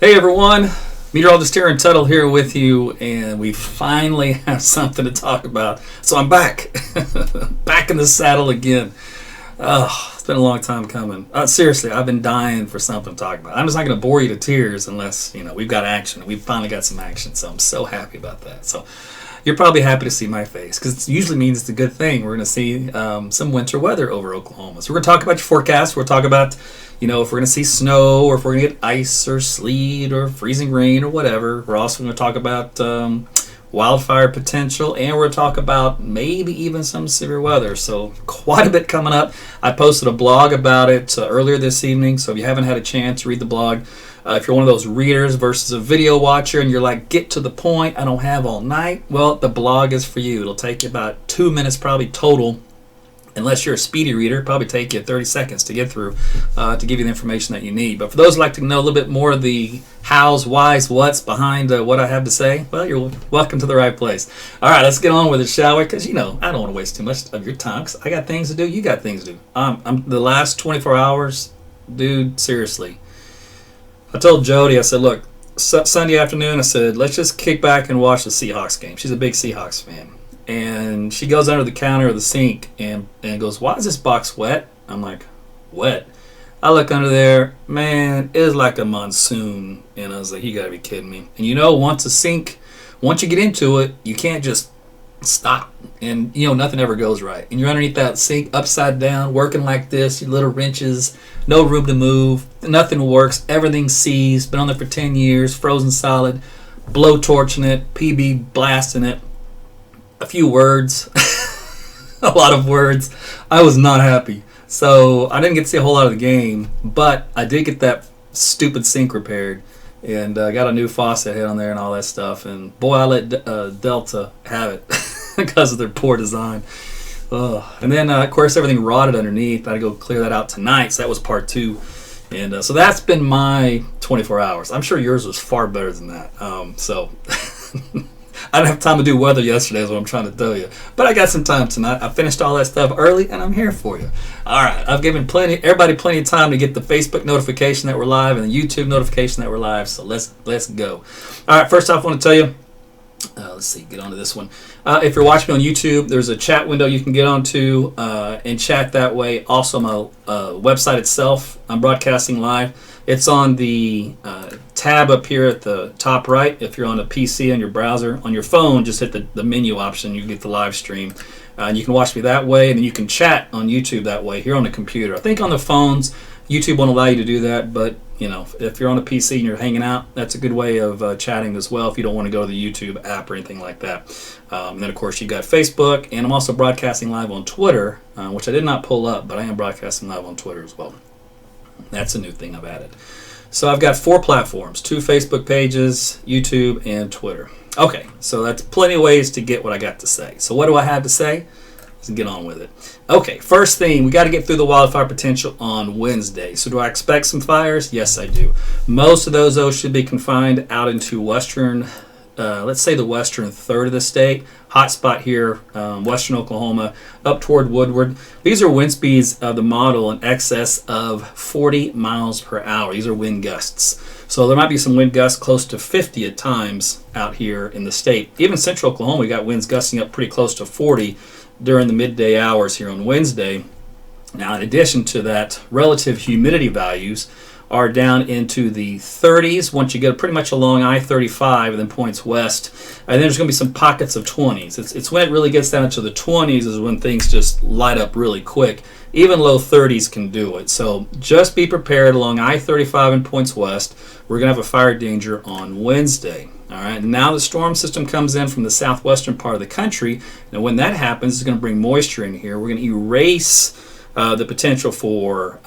Hey everyone, Meteorologist here in Tuttle here with you, and we finally have something to talk about. So I'm back, back in the saddle again. Oh, it's been a long time coming. Seriously, I've been dying for something to talk about. I'm just not going to bore you to tears unless, we've got action. We've finally got some action, so I'm so happy about that. So you're probably happy to see my face because it usually means it's a good thing. We're going to see some winter weather over Oklahoma. So we're going to talk about your forecast. We're going to talk about if we're going to see snow or if we're going to get ice or sleet or freezing rain or whatever. We're also going to talk about wildfire potential, and we're going to talk about maybe even some severe weather. So quite a bit coming up. I posted a blog about it earlier this evening, so if you haven't had a chance, read the blog. If you're one of those readers versus a video watcher and you're like, get to the point, I don't have all night, well, the blog is for you. It'll take you about 2 minutes probably total. Unless you're a speedy reader, it'll probably take you 30 seconds to get through to give you the information that you need. But for those who like to know a little bit more of the hows, whys, what's behind what I have to say, well, you're welcome to the right place. All right, let's get on with it, shall we? Because, I don't want to waste too much of your time because I got things to do. You got things to do. I'm the last 24 hours, dude, seriously. I told Jody, I said, look, Sunday afternoon, I said, let's just kick back and watch the Seahawks game. She's a big Seahawks fan. And she goes under the counter of the sink and goes, why is this box wet? I'm like, wet? I look under there, man, it is like a monsoon. And I was like, you got to be kidding me. And once you get into it, you can't just stop. And, nothing ever goes right. And you're underneath that sink, upside down, working like this, your little wrenches, no room to move, nothing works, everything seized, been on there for 10 years, frozen solid, blow torching it, PB blasting it. A few words, a lot of words. I was not happy. So I didn't get to see a whole lot of the game, but I did get that stupid sink repaired and got a new faucet head on there and all that stuff. And boy, I let Delta have it because of their poor design. And then, of course, everything rotted underneath. I had to go clear that out tonight. So that was part 2. And so that's been my 24 hours. I'm sure yours was far better than that. I didn't have time to do weather yesterday is what I'm trying to tell you. But I got some time tonight. I finished all that stuff early, and I'm here for you. All right. I've given everybody plenty of time to get the Facebook notification that we're live and the YouTube notification that we're live. So let's go. All right. First off, I want to tell you, let's see, get onto this one. If you're watching me on YouTube, there's a chat window you can get onto and chat that way. Also, my website itself, I'm broadcasting live. It's on the tab up here at the top right. If you're on a PC on your browser, on your phone, just hit the menu option. You get the live stream. And you can watch me that way, and then you can chat on YouTube that way here on the computer. I think on the phones, YouTube won't allow you to do that, but if you're on a PC and you're hanging out, that's a good way of chatting as well if you don't want to go to the YouTube app or anything like that. And then, of course, you got Facebook, and I'm also broadcasting live on Twitter, which I did not pull up, but I am broadcasting live on Twitter as well. That's a new thing I've added. So I've got 4 platforms, 2 Facebook pages, YouTube, and Twitter. Okay, so that's plenty of ways to get what I got to say. So what do I have to say? Let's get on with it. Okay, first thing, we got to get through the wildfire potential on Wednesday. So do I expect some fires? Yes, I do. Most of those, though, should be confined out into western, let's say the western third of the state. Hot spot here, western Oklahoma, up toward Woodward. These are wind speeds of the model in excess of 40 miles per hour. These are wind gusts. So there might be some wind gusts close to 50 at times out here in the state. Even central Oklahoma, we got winds gusting up pretty close to 40 during the midday hours here on Wednesday. Now, in addition to that, relative humidity values are down into the 30s once you get pretty much along I-35 and then points west. And then there's going to be some pockets of 20s. It's when it really gets down to the 20s is when things just light up really quick. Even low 30s can do it. So just be prepared along I-35 and points west. We're going to have a fire danger on Wednesday. All right. Now the storm system comes in from the southwestern part of the country. Now when that happens, it's going to bring moisture in here. We're going to erase the potential for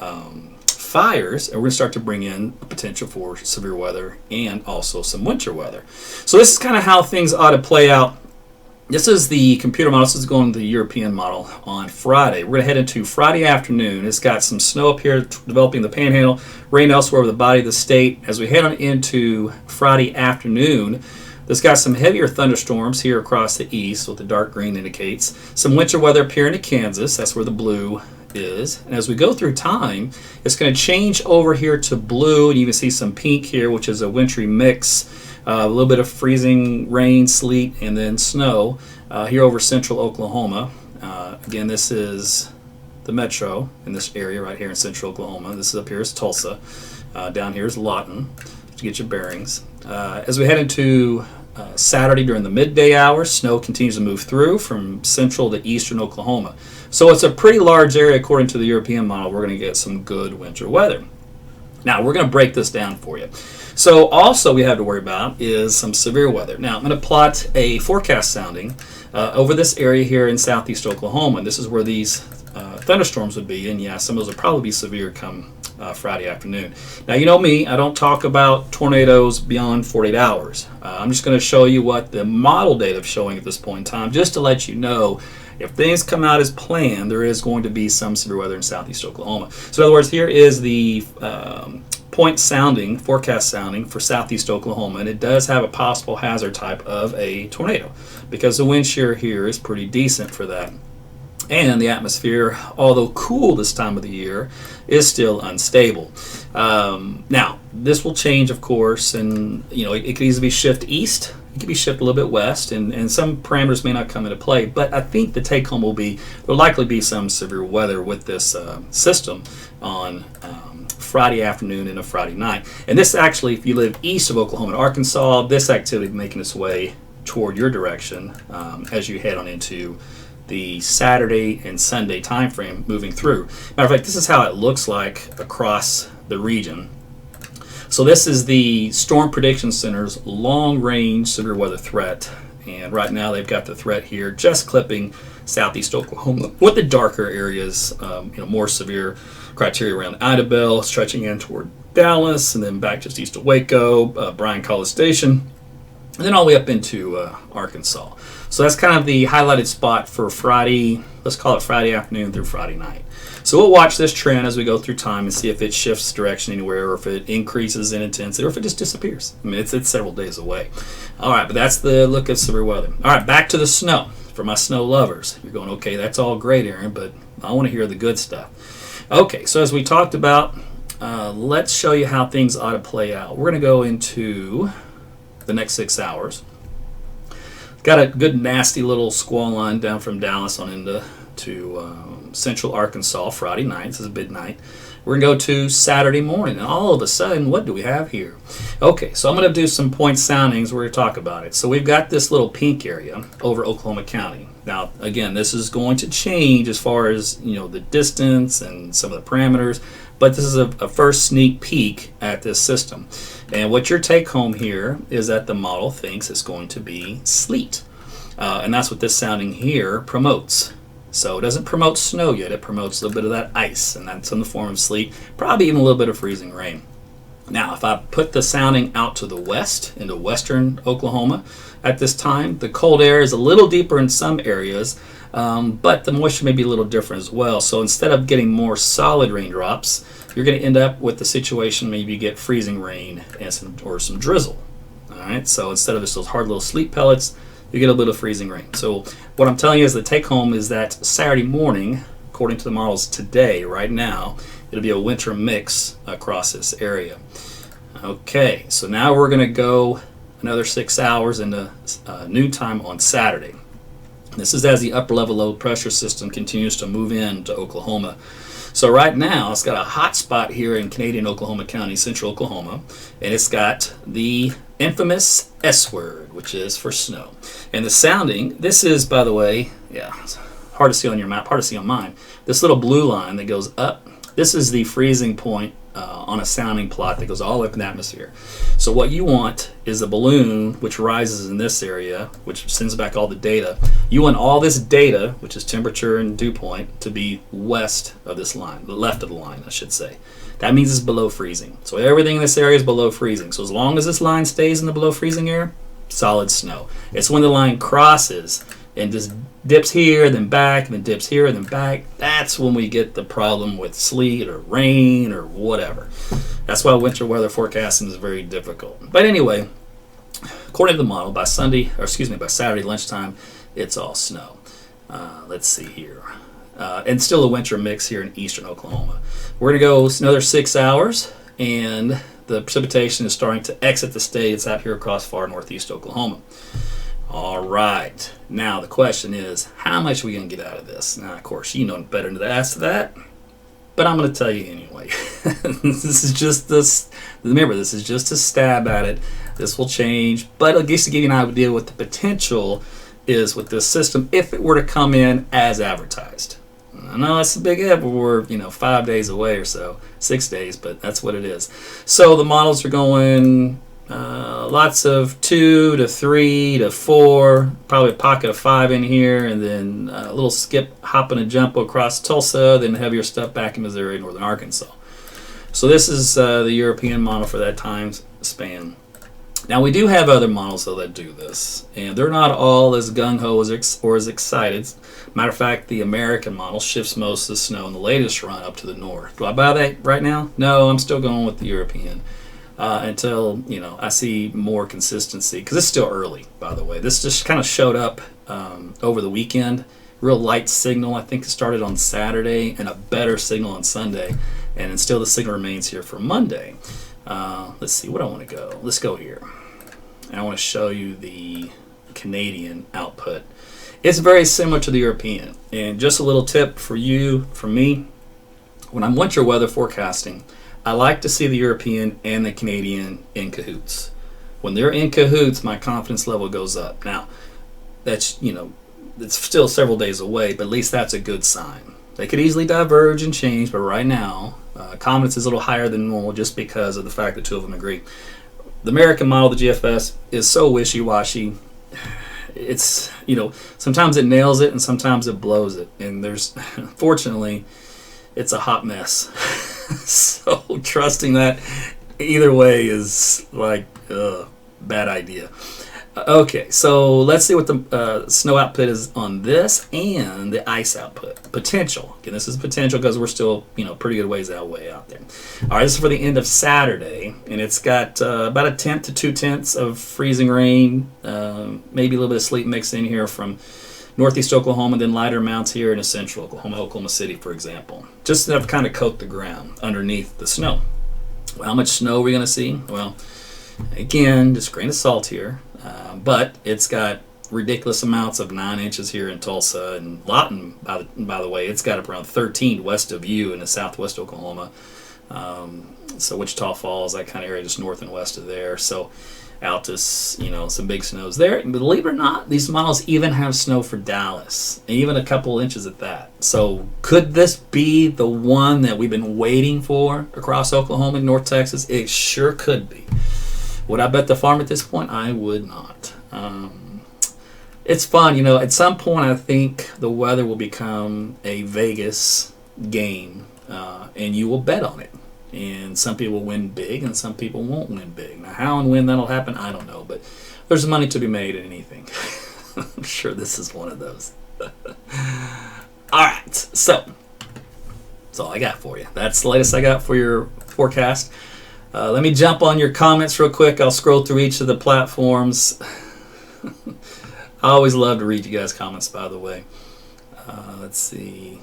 fires, and we're going to start to bring in the potential for severe weather and also some winter weather. So this is kind of how things ought to play out. This is the computer model. This is going to the European model on Friday. We're going to head into Friday afternoon. It's got some snow up here developing the panhandle, rain elsewhere over the body of the state. As we head on into Friday afternoon, this got some heavier thunderstorms here across the east, what the dark green indicates. Some winter weather up here into Kansas. That's where the blue is, and as we go through time, it's going to change over here to blue, and you can see some pink here, which is a wintry mix, a little bit of freezing rain, sleet, and then snow here over central Oklahoma. Again, this is the metro in this area right here in central Oklahoma. This is up here is Tulsa. Down here is Lawton, to get your bearings. As we head into Saturday during the midday hours, snow continues to move through from central to eastern Oklahoma. So it's a pretty large area according to the European model. We're going to get some good winter weather. Now we're going to break this down for you. So also we have to worry about is some severe weather. Now I'm going to plot a forecast sounding over this area here in southeast Oklahoma. And this is where these thunderstorms would be, and yeah, some of those will probably be severe come Friday afternoon. Now, you know me, I don't talk about tornadoes beyond 48 hours. I'm just going to show you what the model data is showing at this point in time, just to let you know if things come out as planned, there is going to be some severe weather in southeast Oklahoma. So in other words, here is the forecast sounding for southeast Oklahoma, and it does have a possible hazard type of a tornado because the wind shear here is pretty decent for that. And the atmosphere, although cool this time of the year, is still unstable. Now, this will change, of course, and it could easily be shift east. It could be shifted a little bit west, and some parameters may not come into play. But I think the take home will be there'll likely be some severe weather with this system on Friday afternoon and a Friday night. And this actually, if you live east of Oklahoma and Arkansas, this activity is making its way toward your direction as you head on into the Saturday and Sunday time frame moving through. Matter of fact, this is how it looks like across the region. So this is the Storm Prediction Center's long-range severe weather threat, and right now they've got the threat here just clipping southeast Oklahoma with the darker areas, more severe criteria around Idabel, stretching in toward Dallas, and then back just east of Waco, Bryan College Station, and then all the way up into Arkansas. So that's kind of the highlighted spot for Friday, let's call it Friday afternoon through Friday night. So we'll watch this trend as we go through time and see if it shifts direction anywhere, or if it increases in intensity, or if it just disappears. I mean, it's several days away. All right, but that's the look at severe weather. All right, back to the snow. For my snow lovers, you're going, okay, that's all great, Aaron, but I want to hear the good stuff. Okay, so as we talked about, let's show you how things ought to play out. We're going to go into the next 6 hours. Got a good nasty little squall line down from Dallas on into central Arkansas Friday night. This is midnight. We're going to go to Saturday morning, and all of a sudden, what do we have here? Okay, so I'm going to do some point soundings. We're going to talk about it. So we've got this little pink area over Oklahoma County. Now, again, this is going to change as far as the distance and some of the parameters, but this is a first sneak peek at this system. And what your take home here is that the model thinks it's going to be sleet, and that's what this sounding here promotes. So it doesn't promote snow yet, it promotes a little bit of that ice, and that's in the form of sleet, probably even a little bit of freezing rain. Now, if I put the sounding out to the west, into western Oklahoma at this time, the cold air is a little deeper in some areas, but the moisture may be a little different as well. So instead of getting more solid raindrops, you're going to end up with the situation maybe you get freezing rain and some drizzle. All right, so instead of just those hard little sleet pellets, you get a bit of freezing rain. So what I'm telling you is the take home is that Saturday morning, according to the models today, right now, it'll be a winter mix across this area. Okay, so now we're going to go another 6 hours into noontime on Saturday. This is as the upper level low pressure system continues to move into Oklahoma. So right now, it's got a hot spot here in Canadian Oklahoma County, central Oklahoma, and it's got the infamous S word, which is for snow. And the sounding, this is, by the way, it's hard to see on your map, hard to see on mine. This little blue line that goes up, this is the freezing point on a sounding plot that goes all up in the atmosphere. So what you want is a balloon which rises in this area, which sends back all the data. You want all this data, which is temperature and dew point, to be west of this line, the left of the line, I should say. That means it's below freezing. So everything in this area is below freezing. So as long as this line stays in the below freezing area, solid snow. It's when the line crosses and just dips here, then back, and then dips here, and then back. That's when we get the problem with sleet or rain or whatever. That's why winter weather forecasting is very difficult. But anyway, according to the model, by Saturday lunchtime, it's all snow. Let's see here. and still a winter mix here in eastern Oklahoma. We're going to go another 6 hours, and the precipitation is starting to exit the state. It's out here across far northeast Oklahoma. All right. Now the question is, how much are we going to get out of this? Now, of course, you know better to ask that, but I'm going to tell you anyway. This is just this. Remember, this is just a stab at it. This will change, but at least to give you an idea what the potential is with this system if it were to come in as advertised. I know that's a big if. We're 5 days away or so, 6 days, but that's what it is. So the models are going lots of 2 to 3 to 4, probably a pocket of 5 in here, and then a little skip, hop and a jump across Tulsa, then heavier stuff back in Missouri, northern Arkansas. So this is the European model for that time span. Now we do have other models though that do this, and they're not all as gung-ho or as excited. Matter of fact, the American model shifts most of the snow in the latest run up to the north. Do I buy that right now? No, I'm still going with the European until I see more consistency, because it's still early, by the way. This just kind of showed up over the weekend. Real light signal. I think it started on Saturday, and a better signal on Sunday, and still the signal remains here for Monday. Let's see, what I want to go. Let's go here. And I want to show you the Canadian output. It's very similar to the European. And just a little tip for you, from me, when I'm winter weather forecasting, I like to see the European and the Canadian in cahoots. When they're in cahoots, my confidence level goes up. Now, that's, it's still several days away, but at least that's a good sign. They could easily diverge and change, but right now, confidence is a little higher than normal just because of the fact that two of them agree. The American model, the GFS, is so wishy-washy. It's, sometimes it nails it and sometimes it blows it. And fortunately, it's a hot mess. So trusting that either way is like a bad idea. Okay, so let's see what the snow output is on this and the ice output. Potential. Again, this is potential because we're still, pretty good ways way out there. All right, this is for the end of Saturday, and it's got about 1/10 to 2/10 of freezing rain, maybe a little bit of sleet mixed in here from northeast Oklahoma, then lighter amounts here in central Oklahoma, Oklahoma City, for example. Just enough to kind of coat the ground underneath the snow. Well, how much snow are we going to see? Well, again, just a grain of salt here. But it's got ridiculous amounts of 9 inches here in Tulsa, and Lawton, by the way, it's got up around 13 west of you in the southwest Oklahoma. So Wichita Falls, that kind of area, just north and west of there. So out to, some big snows there. And believe it or not, these models even have snow for Dallas, and even a couple inches at that. So could this be the one that we've been waiting for across Oklahoma and North Texas? It sure could be. Would I bet the farm at this point? I would not. It's fun, at some point I think the weather will become a Vegas game, and you will bet on it. And some people will win big, and some people won't win big. Now, how and when that'll happen, I don't know. But there's money to be made in anything. I'm sure this is one of those. All right, so that's all I got for you. That's the latest I got for your forecast. Let me jump on your comments real quick. I'll scroll through each of the platforms. I always love to read you guys' comments, by the way. Let's see.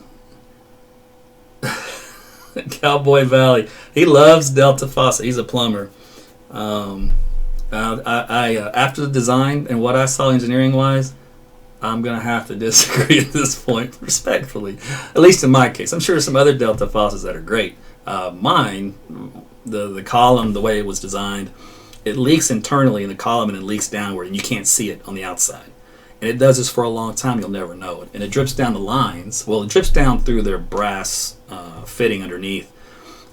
Cowboy Valley. He loves Delta Faucet. He's a plumber. After the design and what I saw engineering-wise, I'm going to have to disagree at this point, respectfully. At least in my case. I'm sure there's some other Delta faucets that are great. Mine, the column, the way it was designed, it leaks internally in the column and it leaks downward, and you can't see it on the outside. And it does this for a long time. You'll never know it. And it drips down the lines. Well, it drips down through their brass fitting underneath,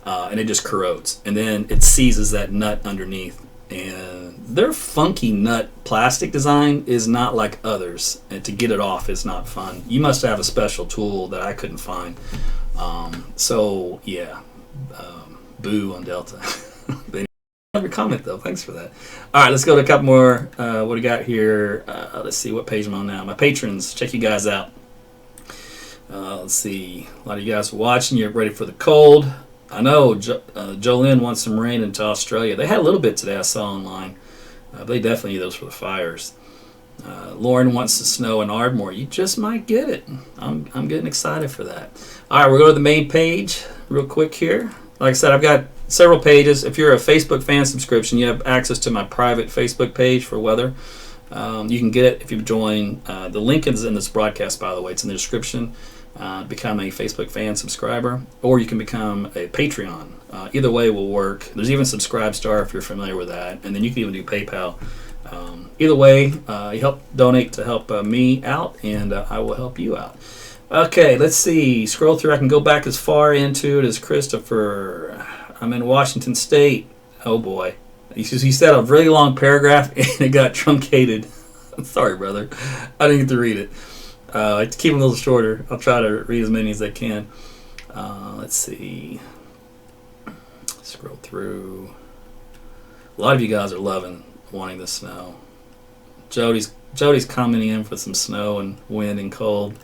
and it just corrodes. And then it seizes that nut underneath. And their funky nut plastic design is not like others. And to get it off is not fun. You must have a special tool that I couldn't find. So, yeah. Boo on Delta. Love your comment, though. Thanks for that. All right, let's go to a couple more. What do we got here? Let's see what page I'm on now. My patrons, check you guys out. Let's see. A lot of you guys are watching. You're ready for the cold. I know Jolene wants some rain into Australia. They had a little bit today, I saw online. They definitely need those for the fires. Lauren wants to snow in Ardmore. You just might get it. I'm getting excited for that. All right, we'll go to the main page real quick here. Like I said, I've got several pages. If you're a Facebook fan subscription, you have access to my private Facebook page for weather. You can get it if you join. The link is in this broadcast, by the way. It's in the description. Become a Facebook fan subscriber, or you can become a Patreon. Either way will work. There's even Subscribestar if you're familiar with that, and then you can even do PayPal. Either way, you help donate to help me out, and I will help you out. Okay, let's see. Scroll through. I can go back as far into it as Christopher. I'm in Washington State. Oh boy, he said a really long paragraph and it got truncated. I'm sorry, brother. I didn't get to read it. I have to keep them a little shorter. I'll try to read as many as I can. Let's see. Scroll through. A lot of you guys are wanting the snow. Jody's commenting in for some snow and wind and cold.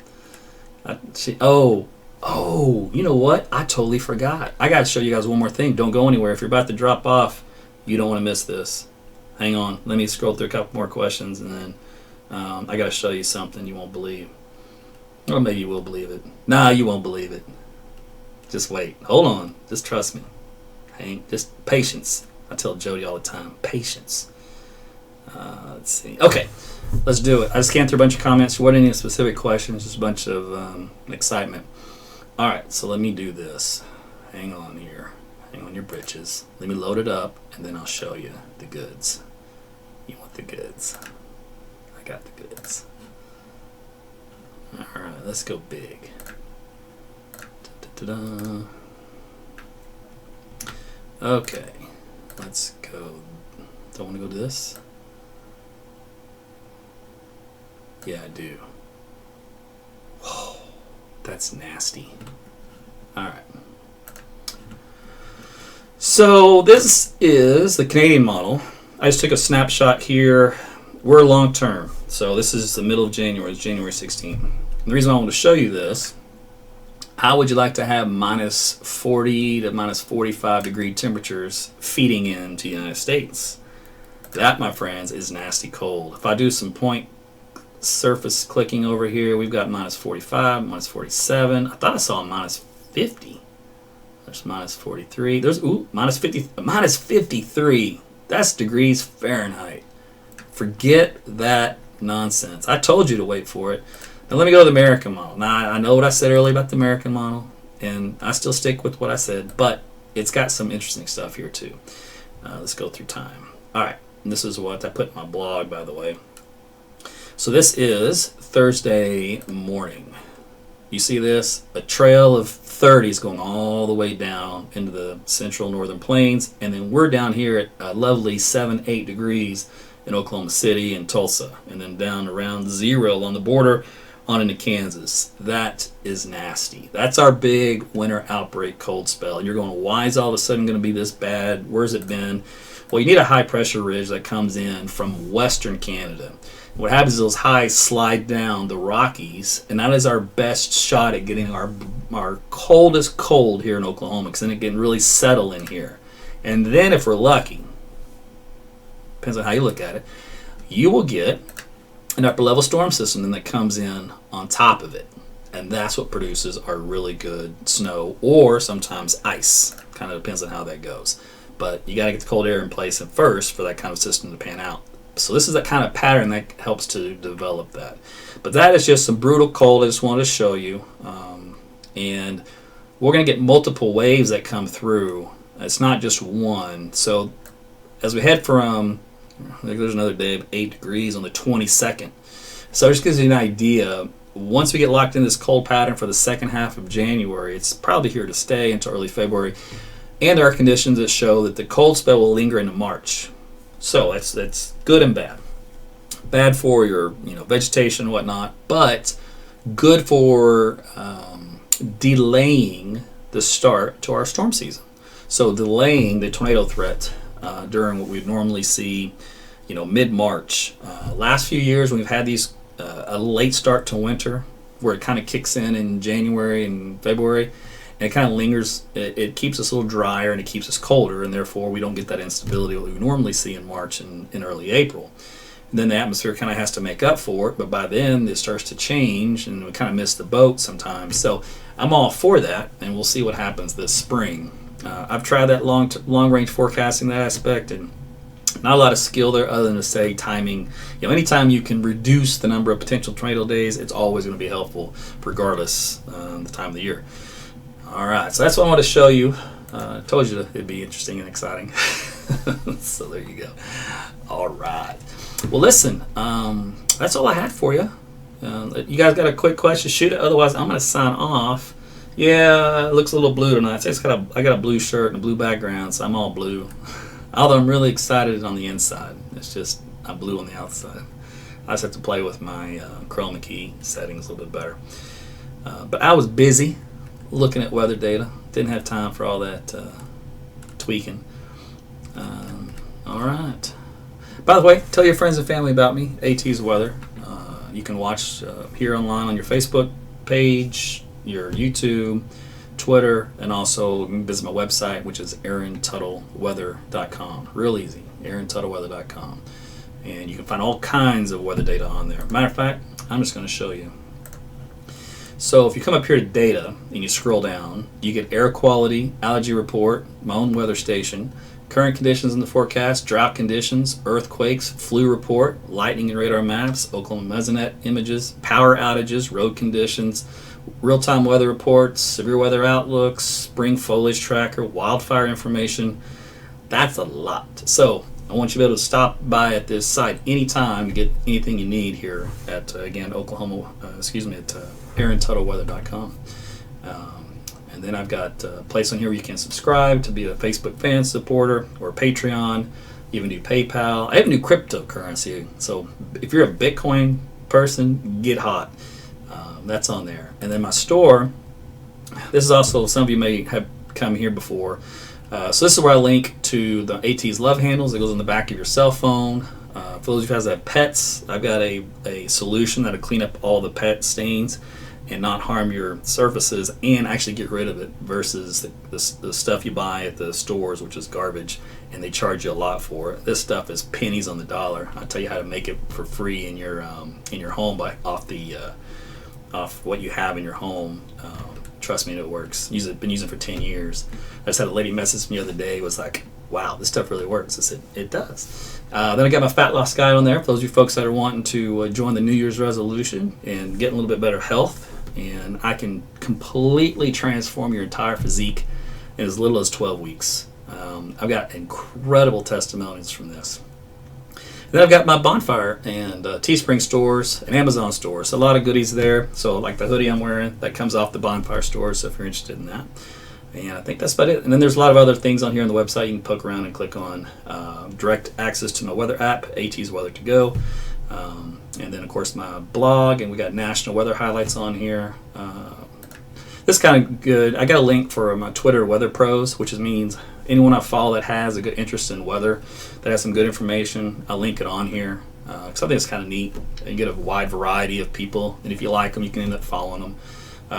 You know what? I totally forgot. I got to show you guys one more thing. Don't go anywhere. If you're about to drop off, you don't want to miss this. Hang on. Let me scroll through a couple more questions, and then I got to show you something you won't believe. Or maybe you will believe it. Nah, you won't believe it. Just wait. Hold on. Just trust me. Just patience. I tell Jody all the time. Patience. Let's see. Okay. Let's do it. I just scanned through a bunch of comments. There wasn't any specific questions. Just a bunch of excitement. All right. So let me do this. Hang on here. Hang on your britches. Let me load it up, and then I'll show you the goods. You want the goods. I got the goods. All right, let's go big. Da-da-da-da. Okay, let's go. Don't want to go to this? Yeah, I do. Whoa, that's nasty. All right. So this is the Canadian model. I just took a snapshot here. We're long term. So this is the middle of January. It's January 16th. The reason I want to show you this, how would you like to have minus 40 to minus 45 degree temperatures feeding into the United States? That, my friends, is nasty cold. If I do some point surface clicking over here, we've got minus 45, minus 47. I thought I saw a minus 50. There's minus 43. There's minus 50, minus 53. That's degrees Fahrenheit. Forget that nonsense. I told you to wait for it. Now let me go to the American model. Now I know what I said earlier about the American model, and I still stick with what I said, but it's got some interesting stuff here too. Let's go through time. All right, and this is what I put in my blog, by the way. So this is Thursday morning. You see this? A trail of 30s going all the way down into the central northern plains, and then we're down here at a lovely 7-8 degrees in Oklahoma City and Tulsa, and then down around 0 on the border on into Kansas. That is nasty. That's our big winter outbreak cold spell. And you're going, why is all of a sudden going to be this bad? Where's it been? Well, you need a high pressure ridge that comes in from western Canada. What happens is those highs slide down the Rockies, and that is our best shot at getting our coldest cold here in Oklahoma, because then it can really settle in here. And then if we're lucky, depends on how you look at it, you will get an upper level storm system then that comes in on top of it, and that's what produces our really good snow, or sometimes ice. Kind of depends on how that goes, but you got to get the cold air in place at first for that kind of system to pan out. So this is that kind of pattern that helps to develop that. But that is just some brutal cold I just wanted to show you, and we're going to get multiple waves that come through. It's not just one. So as we head from, I think there's another day of 8 degrees on the 22nd. So it just gives you an idea. Once we get locked in this cold pattern for the second half of January, it's probably here to stay until early February. And there are conditions that show that the cold spell will linger into March. So that's good and bad. Bad for your vegetation and whatnot, but good for delaying the start to our storm season. So delaying the tornado threat during what we'd normally see, mid-March. Last few years when we've had these a late start to winter, where it kind of kicks in January and February, and it kind of lingers. It keeps us a little drier and it keeps us colder, and therefore we don't get that instability that we normally see in March and in early April. then the atmosphere kind of has to make up for it, but by then it starts to change and we kind of miss the boat sometimes. So I'm all for that, and we'll see what happens this spring. I've tried that long range forecasting, that aspect, and not a lot of skill there other than to say timing. Anytime you can reduce the number of potential tornado days, it's always going to be helpful regardless the time of the year. All right, so that's what I want to show you. I told you it'd be interesting and exciting. So there you go. All right. Well, listen, that's all I had for you. You guys got a quick question? Shoot it. Otherwise, I'm going to sign off. Yeah, it looks a little blue tonight. I got a blue shirt and a blue background, so I'm all blue. Although I'm really excited on the inside. It's just I'm blue on the outside. I just have to play with my chroma key settings a little bit better. But I was busy looking at weather data. Didn't have time for all that tweaking. All right. By the way, tell your friends and family about me, AT's Weather. You can watch here online on your Facebook page, your YouTube, Twitter, and also you can visit my website, which is AaronTuttleWeather.com. Real easy, AaronTuttleWeather.com. And you can find all kinds of weather data on there. Matter of fact, I'm just going to show you. So if you come up here to data and you scroll down, you get air quality, allergy report, my own weather station, current conditions in the forecast, drought conditions, earthquakes, flu report, lightning and radar maps, Oklahoma Mesonet images, power outages, road conditions, real-time weather reports, severe weather outlooks, spring foliage tracker, wildfire information. That's a lot. So I want you to be able to stop by at this site anytime to get anything you need here at, again, at AaronTuttleWeather.com. And then I've got a place on here where you can subscribe to be a Facebook fan supporter or Patreon. Even do PayPal. I even do cryptocurrency. So if you're a Bitcoin person, get hot. That's on there. And then my store, this is also, some of you may have come here before. So this is where I link to the AT's love handles. It goes on the back of your cell phone. For those of you guys that have pets, I've got a solution that'll clean up all the pet stains and not harm your surfaces and actually get rid of it versus the stuff you buy at the stores, which is garbage, and they charge you a lot for it. This stuff is pennies on the dollar. I'll tell you how to make it for free in your home off what you have in your home. Trust me, it works. Been using it for 10 years. I just had a lady message me the other day, was like, wow, this stuff really works. I said, it does. Then I got my fat loss guide on there for those of you folks that are wanting to join the New Year's resolution and get a little bit better health. And I can completely transform your entire physique in as little as 12 weeks. I've got incredible testimonies from this. Then I've got my Bonfire and Teespring stores and Amazon stores. So a lot of goodies there. So like the hoodie I'm wearing, that comes off the Bonfire store, so if you're interested in that. And I think that's about it. And then there's a lot of other things on here on the website you can poke around and click on. Direct access to my weather app, AT's Weather to Go. And then, of course, my blog, and we got national weather highlights on here. This is kind of good. I got a link for my Twitter Weather Pros, which means anyone I follow that has a good interest in weather, that has some good information, I'll link it on here. Because I think it's kind of neat. You get a wide variety of people, and if you like them, you can end up following them.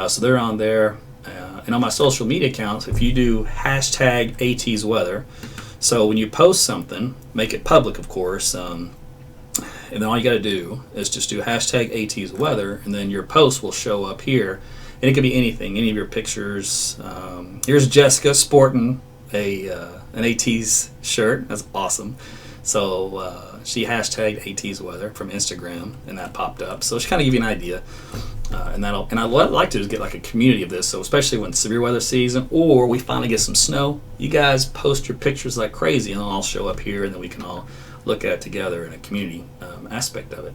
So they're on there. And on my social media accounts, if you do hashtag AT's Weather, so when you post something, make it public, of course, and then all you got to do is just do hashtag AT's Weather, and then your post will show up here. And it could be anything, any of your pictures. Here's Jessica sporting an AT's shirt. That's awesome. So she hashtagged AT's Weather from Instagram, and that popped up. So she kind of give you an idea. And I'd like to just get like a community of this. So especially when severe weather season, or we finally get some snow, you guys post your pictures like crazy, and I'll show up here, and then we can all look at it together in a community aspect of it.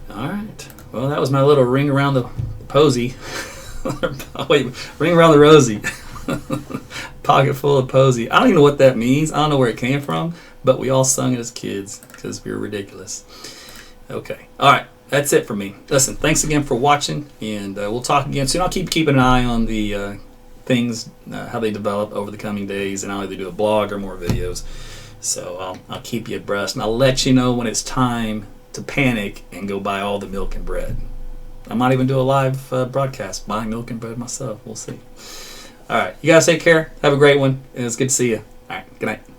All right. Well, that was my little ring around the posy. Wait, ring around the rosy. Pocket full of posy. I don't even know what that means. I don't know where it came from, but we all sung it as kids because we were ridiculous. Okay. All right. That's it for me. Listen, thanks again for watching, and we'll talk again soon. I'll keep an eye on the things, how they develop over the coming days, and I'll either do a blog or more videos. So I'll keep you abreast, and I'll let you know when it's time to panic and go buy all the milk and bread. I might even do a live broadcast buying milk and bread myself. We'll see. All right. You guys take care. Have a great one, and it's good to see you. All right. Good night.